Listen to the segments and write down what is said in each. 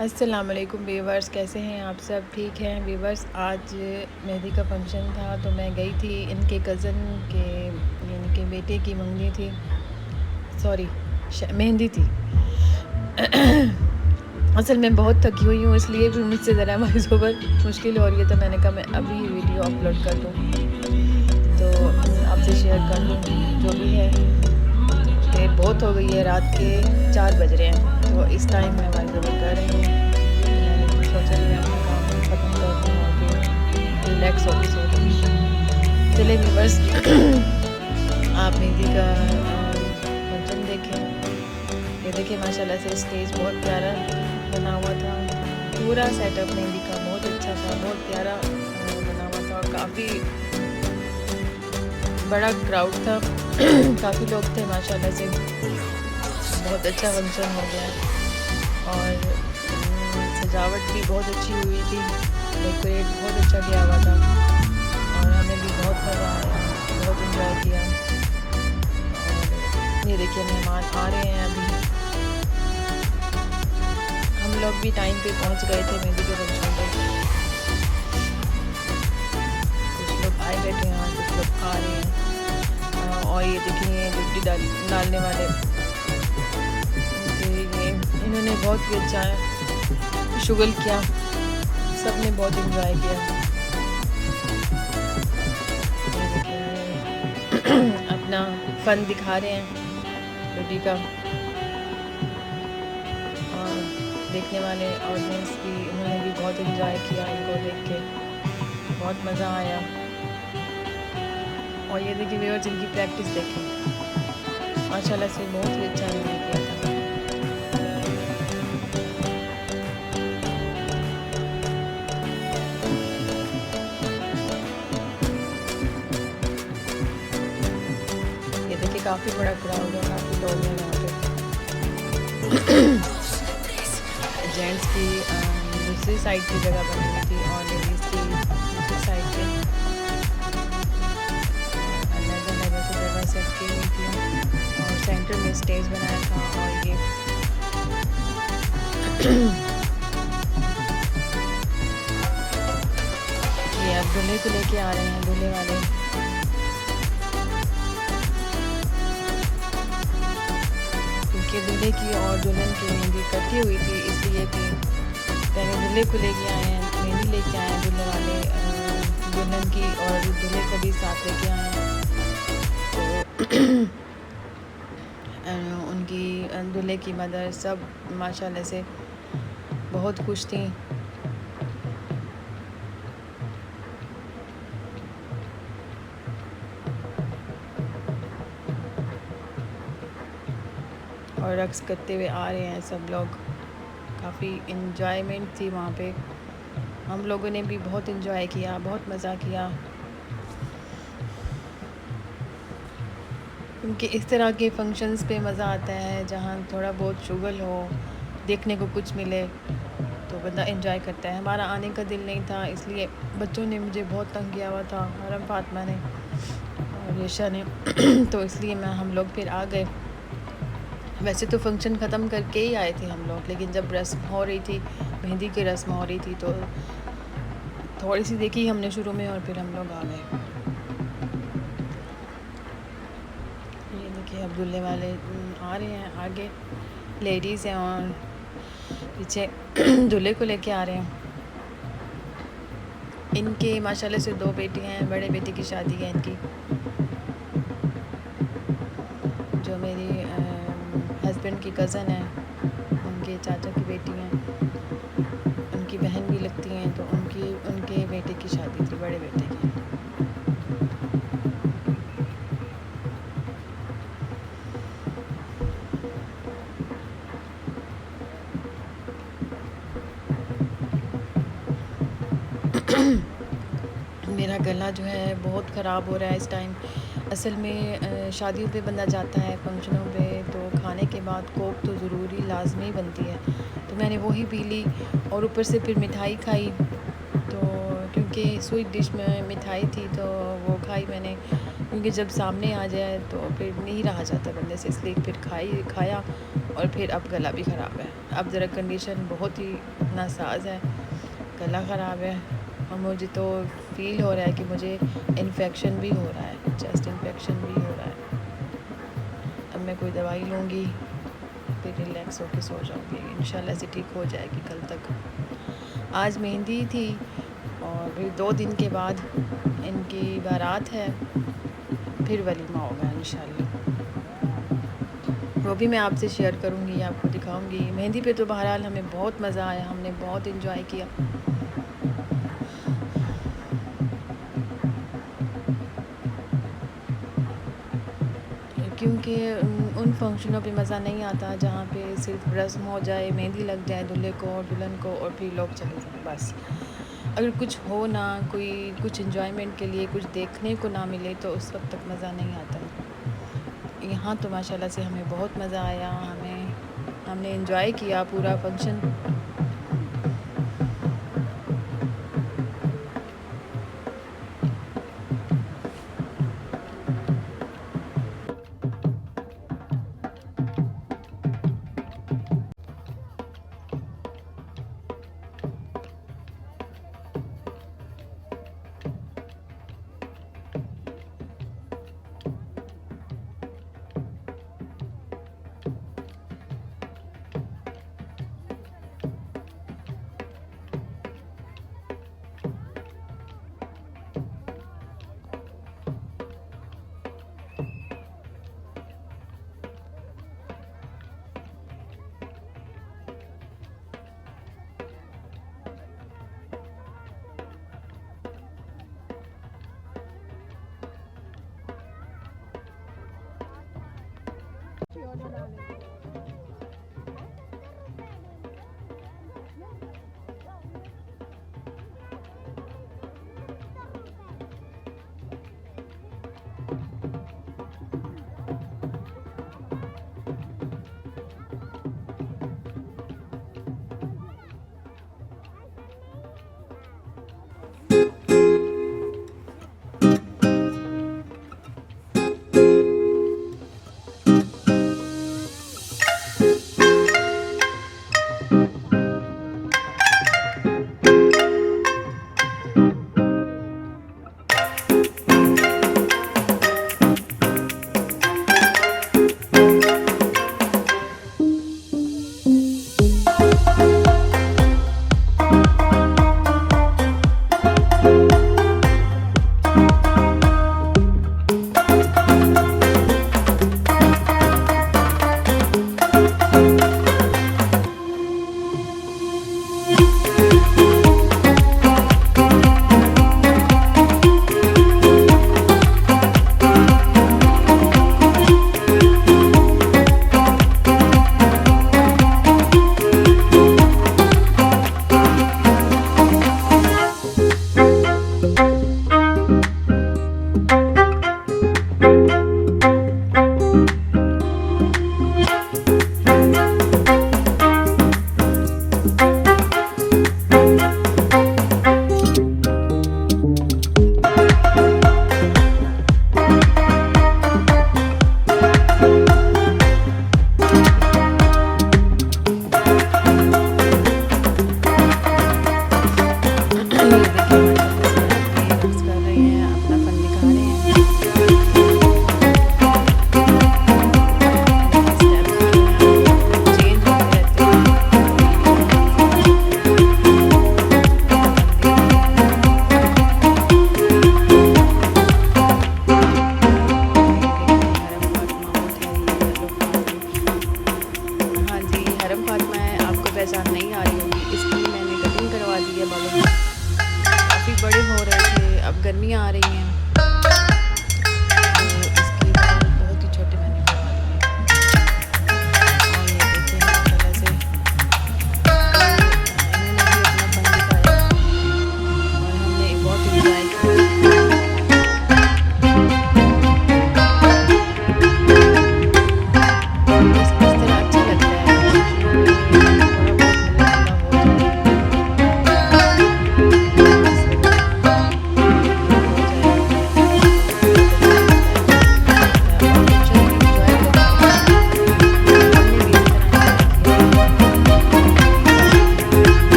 अस्सलाम वालेकुम व्यूवर्स, कैसे हैं आप सब? ठीक हैं व्यूवर्स। आज मेहंदी का फंक्शन था तो मैं गई थी। इनके कज़न के यानी कि बेटे की मंगनी थी, सॉरी मेहंदी थी। असल में बहुत थकी हुई हूँ, इसलिए भी मुझसे ज़रा वॉइस ओवर मुश्किल हो रही है, तो मैंने कहा मैं अभी वीडियो अपलोड कर दूँ तो आपसे शेयर कर दूँ जो भी है। देर बहुत हो गई है, रात के 4 बज रहे हैं, तो इस टाइम मैं वॉइस ओवर कर रही हूँ। मैंने सोचा कि मैं अपना काम ख़त्म कर दूँ और फिर रिलैक्स होकर सो जाऊँ। चलिए व्यूअर्स, आप मेहंदी का फंक्शन देखें। ये देखिए माशाल्लाह से स्टेज बहुत प्यारा बना हुआ था। पूरा सेटअप मेहंदी का बहुत अच्छा था, बहुत प्यारा बना हुआ था और काफ़ी बड़ा क्राउड था। काफ़ी लोग थे माशाल्लाह से। बहुत अच्छा फंक्शन हो गया और सजावट भी बहुत अच्छी हुई थी, डेकोरेट बहुत अच्छा किया हुआ था और हमें भी बहुत मज़ा आया, बहुत इन्जॉय किया। और ये देखिए मेहमान आ रहे हैं अभी। हम लोग भी टाइम पे पहुंच गए थे मेहंदी के फंक्शन पे। कुछ लोग आए बैठे हैं और कुछ लोग आ रहे हैं। और ये देखिए गुड्डी डालने वाले थे, ये इन्होंने बहुत ही अच्छा शुगल किया, सब ने बहुत इन्जॉय किया। अपना फ़न दिखा रहे हैं गुड्डी का, और देखने वाले ऑडियंस भी, उन्होंने भी बहुत इन्जॉय किया इनको देख के, बहुत मज़ा आया। और ये देखिए व्यूअर्स, इनकी प्रैक्टिस देखें, माशाल्लाह से बहुत ही अच्छा इन्होंने किया था। ये देखिए काफ़ी बड़ा क्राउड है, काफ़ी लोग हैं यहाँ पे। जेंट्स की दूसरी साइड की जगह बनी हुई थी और लेडीज़ की दूसरी साइड पे अलग-अलग ऐसे जगह सेट की हुई थी और सेंटर में स्टेज बनाया था। और ये अब दूल्हे को लेके आ रहे हैं, दूल्हे वाले। क्योंकि दूल्हे की और दुल्हन की मेहंदी इकट्ठी हुई थी, इसलिए कि पहले दूल्हे को लेके आए हैं, मेहंदी लेके आए हैं दूल्हे वाले, दुल्हन की और दूल्हे को भी साथ लेके आए हैं। तो उनकी दूल्हे की मदर सब माशाल्लाह से बहुत खुश थी। और रक़्स करते हुए आ रहे हैं सब लोग। काफ़ी इन्जॉयमेंट थी वहाँ पे, हम लोगों ने भी बहुत इन्जॉय किया, बहुत मज़ा किया। क्योंकि इस तरह के फंक्शंस पे मज़ा आता है जहाँ थोड़ा बहुत शुगल हो, देखने को कुछ मिले तो बंदा एंजॉय करता है। हमारा आने का दिल नहीं था, इसलिए बच्चों ने मुझे बहुत तंग किया हुआ था, हरम फातिमा ने और यशा ने। तो इसलिए हम लोग फिर आ गए। वैसे तो फंक्शन ख़त्म करके ही आए थे हम लोग, लेकिन जब रस्म हो रही थी, मेहंदी की रस्म हो रही थी, तो थोड़ी सी देखी हमने शुरू में और फिर हम लोग आ गए। ये देखिए अब दूल्हे वाले आ रहे हैं, आगे लेडीज़ हैं और पीछे दूल्हे को लेके आ रहे हैं। इनके माशाल्लाह से 2 बेटी हैं, बड़े बेटे की शादी है इनकी, जो मेरी हस्बैंड की कज़न है, उनके चाचा की बेटी हैं, उनकी बहन भी लगती हैं, तो उनके बेटे की शादी थी, बड़े बेटे की। मेरा गला जो है बहुत ख़राब हो रहा है इस टाइम। असल में शादियों पे बंदा जाता है, फंक्शनों पे, तो खाने के बाद कोक तो ज़रूरी लाजमी बनती है, तो मैंने वही पी ली और ऊपर से फिर मिठाई खाई। तो क्योंकि स्वीट डिश में मिठाई थी तो वो खाई मैंने, क्योंकि जब सामने आ जाए तो फिर नहीं रहा जाता बंदे से, इसलिए फिर खाया और फिर अब गला भी ख़राब है। अब ज़रा कंडीशन बहुत ही नासाज है, गला ख़राब है और मुझे तो फील हो रहा है कि मुझे इन्फेक्शन भी हो रहा है, चेस्ट इन्फेक्शन भी हो रहा है। अब मैं कोई दवाई लूँगी फिर रिलैक्स होकर सो जाऊँगी, इंशाल्लाह से ठीक हो जाएगी कल तक। आज मेहंदी थी और फिर 2 दिन के बाद इनकी बारात है, फिर वलीमा होगा इंशाल्लाह। वो भी मैं आपसे शेयर करूँगी, आपको दिखाऊँगी। मेहंदी पे तो बहरहाल हमें बहुत मज़ा आया, हमने बहुत इन्जॉय किया। क्योंकि उन फंक्शनों पे मज़ा नहीं आता जहाँ पे सिर्फ रस्म हो जाए, मेहंदी लग जाए दूल्हे को और दुल्हन को और फिर लोग चले जाएं बस। अगर कुछ हो ना, कोई कुछ एंजॉयमेंट के लिए कुछ देखने को ना मिले तो उस वक्त तक मज़ा नहीं आता। यहाँ तो माशाल्लाह से हमें बहुत मज़ा आया, हमने एंजॉय किया पूरा फंक्शन।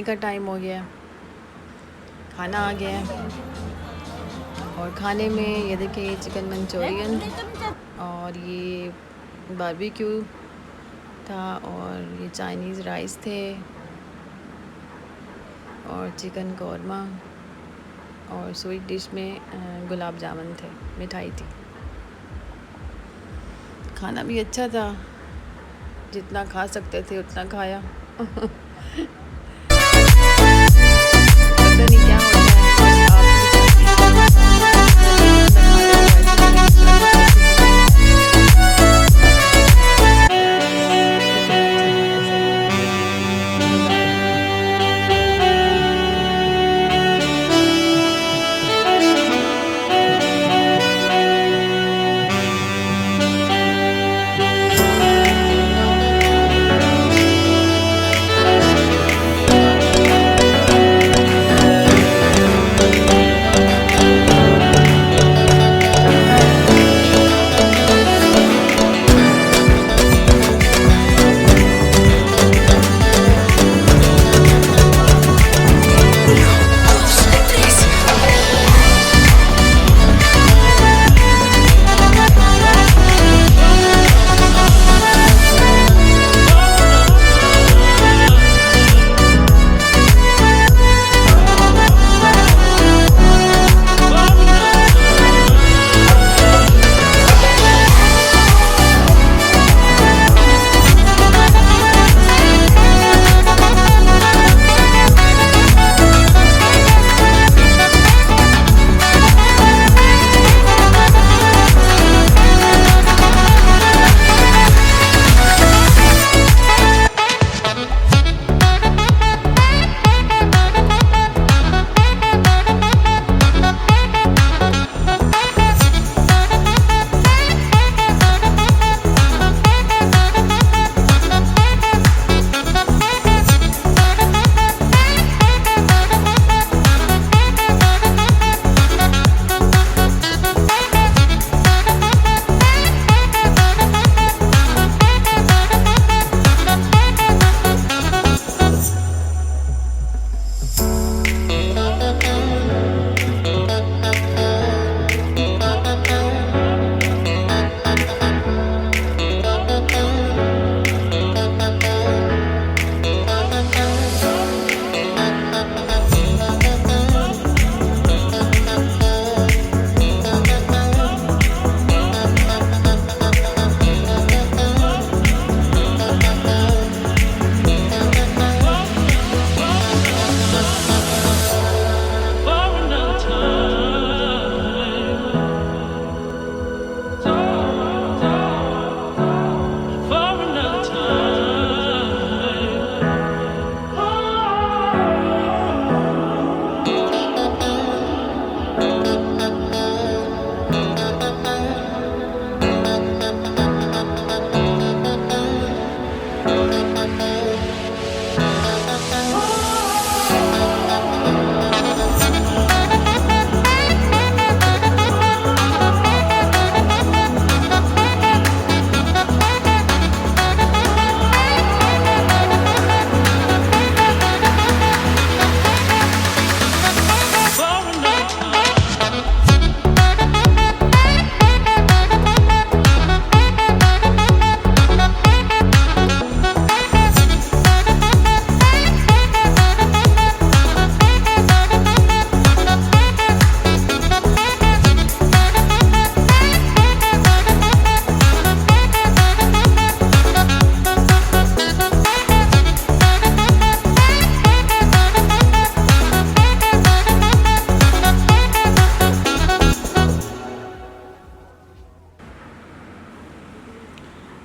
खाने का टाइम हो गया है, खाना आ गया है। और खाने में ये देखिए ये चिकन मंचूरियन और ये बारबेक्यू था और ये चाइनीज़ राइस थे और चिकन कौरमा और स्वीट डिश में गुलाब जामुन थे, मिठाई थी। खाना भी अच्छा था, जितना खा सकते थे उतना खाया। पता नहीं क्या होता है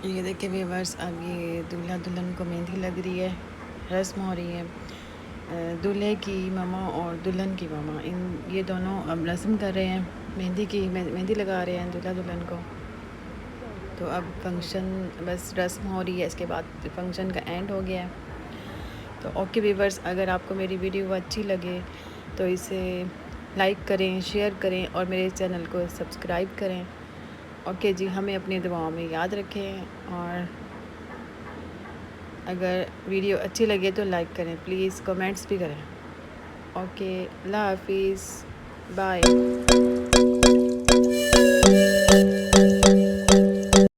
ये देखिए व्यूअर्स, अब ये दूल्हा दुल्हन को मेहंदी लग रही है, रस्म हो रही है। दूल्हे की मामा और दुल्हन की मामा ये दोनों अब रस्म कर रहे हैं, मेहंदी लगा रहे हैं दूल्हा दुल्हन को। तो अब फंक्शन बस रस्म हो रही है, इसके बाद फंक्शन का एंड हो गया है। तो ओके व्यूअर्स, अगर आपको मेरी वीडियो अच्छी लगे तो इसे लाइक करें, शेयर करें और मेरे चैनल को सब्सक्राइब करें। ओके जी, हमें अपनी दुआओं में याद रखें और अगर वीडियो अच्छी लगे तो लाइक करें प्लीज़, कमेंट्स भी करें। ओके, अल्लाह हाफिज़, बाय।